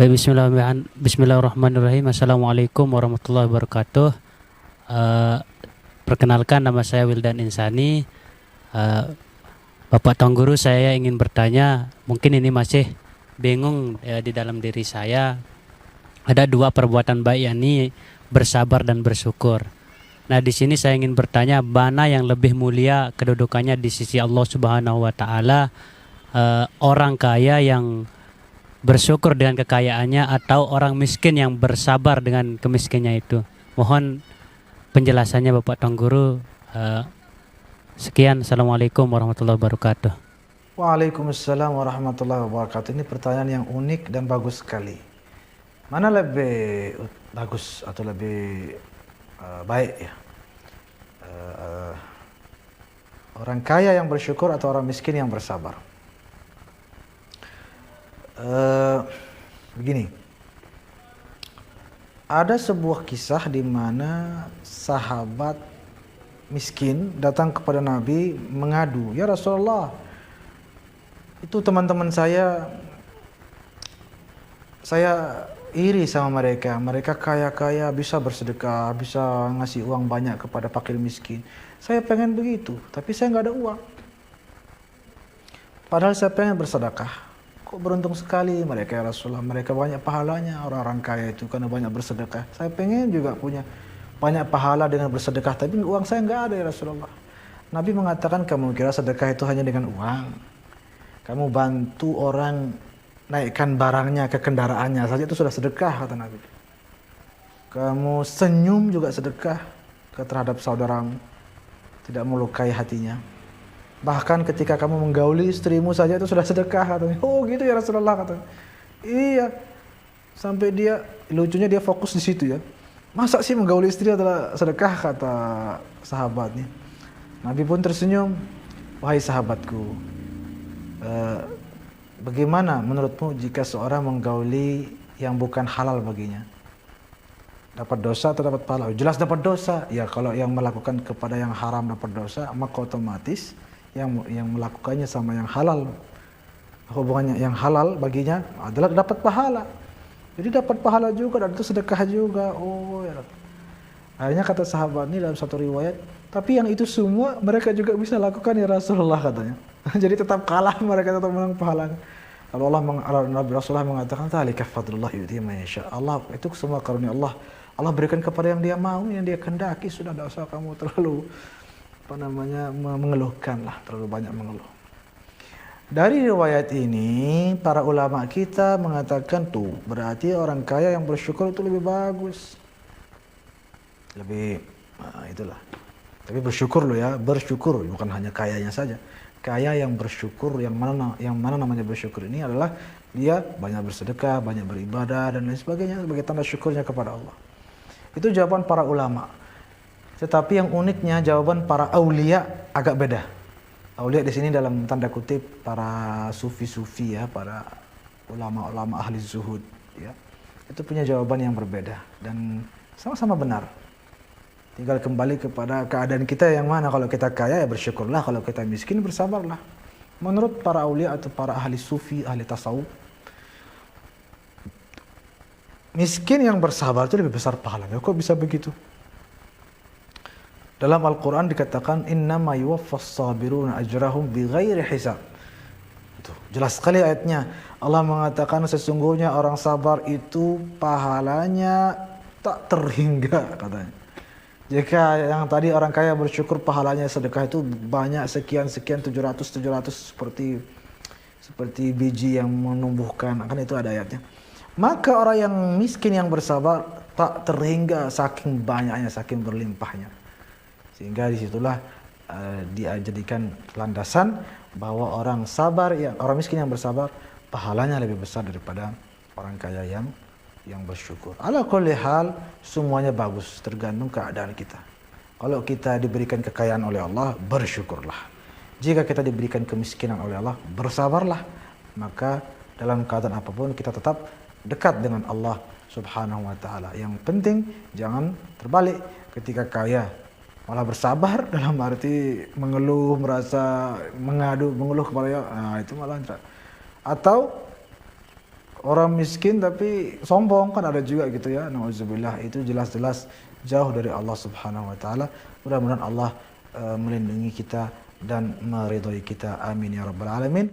Baik, Bismillahirrahmanirrahim. Assalamualaikum warahmatullahi wabarakatuh. Eh, Perkenalkan, nama saya Wildan Insani. Eh, Bapak Tuan Guru, saya ingin bertanya, mungkin ini masih bingung di dalam diri saya. Ada dua perbuatan baik, yakni bersabar dan bersyukur. Nah, di sini saya ingin bertanya, mana yang lebih mulia kedudukannya di sisi Allah Subhanahu wa taala? Orang kaya yang bersyukur dengan kekayaannya atau orang miskin yang bersabar dengan kemiskinannya itu? Mohon penjelasannya Bapak Tuan Guru. Eh, Sekian, Assalamualaikum warahmatullahi wabarakatuh. Waalaikumsalam warahmatullahi wabarakatuh. Ini pertanyaan yang unik dan bagus sekali. Mana lebih bagus atau lebih baik ya? Eh, Orang kaya yang bersyukur atau orang miskin yang bersabar? Begini, ada sebuah kisah di mana sahabat miskin datang kepada Nabi mengadu, "Ya Rasulullah, itu teman-teman saya iri sama mereka. Mereka kaya-kaya, bisa bersedekah, bisa ngasih uang banyak kepada fakir miskin. Saya pengen begitu, tapi saya nggak ada uang. Padahal saya pengen bersedekah. Kok beruntung sekali mereka ya Rasulullah. Mereka banyak pahalanya, orang-orang kaya itu, karena banyak bersedekah. Saya pengen juga punya banyak pahala dengan bersedekah, tapi uang saya nggak ada ya Rasulullah." Nabi mengatakan, "Kamu kira sedekah itu hanya dengan uang? Kamu bantu orang naikkan barangnya ke kendaraannya saja itu sudah sedekah," kata Nabi. "Kamu senyum juga sedekah terhadap saudaramu, tidak melukai hatinya. Bahkan ketika kamu menggauli istrimu saja itu sudah sedekah," katanya. "Oh gitu ya Rasulullah," katanya. "Iya." Sampai dia, lucunya dia fokus di situ ya. "Masa sih menggauli istri adalah sedekah?" kata sahabatnya. Nabi pun tersenyum, "Wahai sahabatku, bagaimana menurutmu jika seorang menggauli yang bukan halal baginya? Dapat dosa atau dapat pahala?" "Jelas dapat dosa." "Ya, kalau yang melakukan kepada yang haram dapat dosa, maka otomatis yang melakukannya sama yang halal, hubungannya yang halal baginya adalah dapat pahala. Jadi dapat pahala juga dan itu sedekah juga." "Oh ya." Akhirnya kata sahabat ini dalam satu riwayat, "Tapi yang itu semua mereka juga bisa lakukan ya Rasulullah," katanya. Jadi tetap kalah, mereka tetap menang pahalanya. Kalau Nabi Rasulullah mengatakan, "Dzalika fadlullah yu'tihi man yasha." Allah itu semua karunia Allah. Allah berikan kepada yang Dia mau, yang Dia kehendaki. Sudah, tidak usah kamu terlalu mengeluhkan lah, terlalu banyak mengeluh. Dari riwayat ini, para ulama kita mengatakan tuh, berarti orang kaya yang bersyukur itu lebih bagus. Itulah. Tapi bersyukur loh ya, bersyukur bukan hanya kayanya saja. Kaya yang bersyukur, yang mana namanya bersyukur ini adalah dia banyak bersedekah, banyak beribadah dan lain sebagainya sebagai tanda syukurnya kepada Allah. Itu jawaban para ulama. Tetapi yang uniknya jawaban para aulia agak beda. Aulia di sini dalam tanda kutip para sufi-sufi ya, para ulama-ulama ahli zuhud ya. Itu punya jawaban yang berbeda dan sama-sama benar. Tinggal kembali kepada keadaan kita yang mana. Kalau kita kaya ya bersyukurlah, kalau kita miskin bersabarlah. Menurut para aulia atau para ahli sufi, ahli tasawuf, miskin yang bersabar itu lebih besar pahalanya. Kok bisa begitu? Dalam Al-Quran dikatakan, "Innama yuwaffas sabiruna ajrahum bighairi hisab." Itu jelas sekali ayatnya. Allah mengatakan sesungguhnya orang sabar itu pahalanya tak terhingga, katanya. Jika yang tadi orang kaya bersyukur pahalanya sedekah itu banyak sekian 700 seperti biji yang menumbuhkan, kan itu ada ayatnya. Maka orang yang miskin yang bersabar tak terhingga saking banyaknya, saking berlimpahnya. Sehingga disitulah dia jadikan landasan bahwa orang miskin yang bersabar pahalanya lebih besar daripada orang kaya yang bersyukur. Ala kulli hal, semuanya bagus, tergantung keadaan kita. Kalau kita diberikan kekayaan oleh Allah, bersyukurlah. Jika kita diberikan kemiskinan oleh Allah, bersabarlah. Maka dalam keadaan apapun kita tetap dekat dengan Allah Subhanahu wa taala. Yang penting jangan terbalik, ketika kaya malah bersabar dalam arti mengeluh, merasa mengeluh kepada Allah, nah itu malah atau Orang miskin tapi sombong kan ada juga gitu ya. Nauzubillah, itu jelas-jelas jauh dari Allah Subhanahu wa taala. Mudah-mudahan Allah melindungi kita dan meridhoi kita. Amin ya rabbal alamin.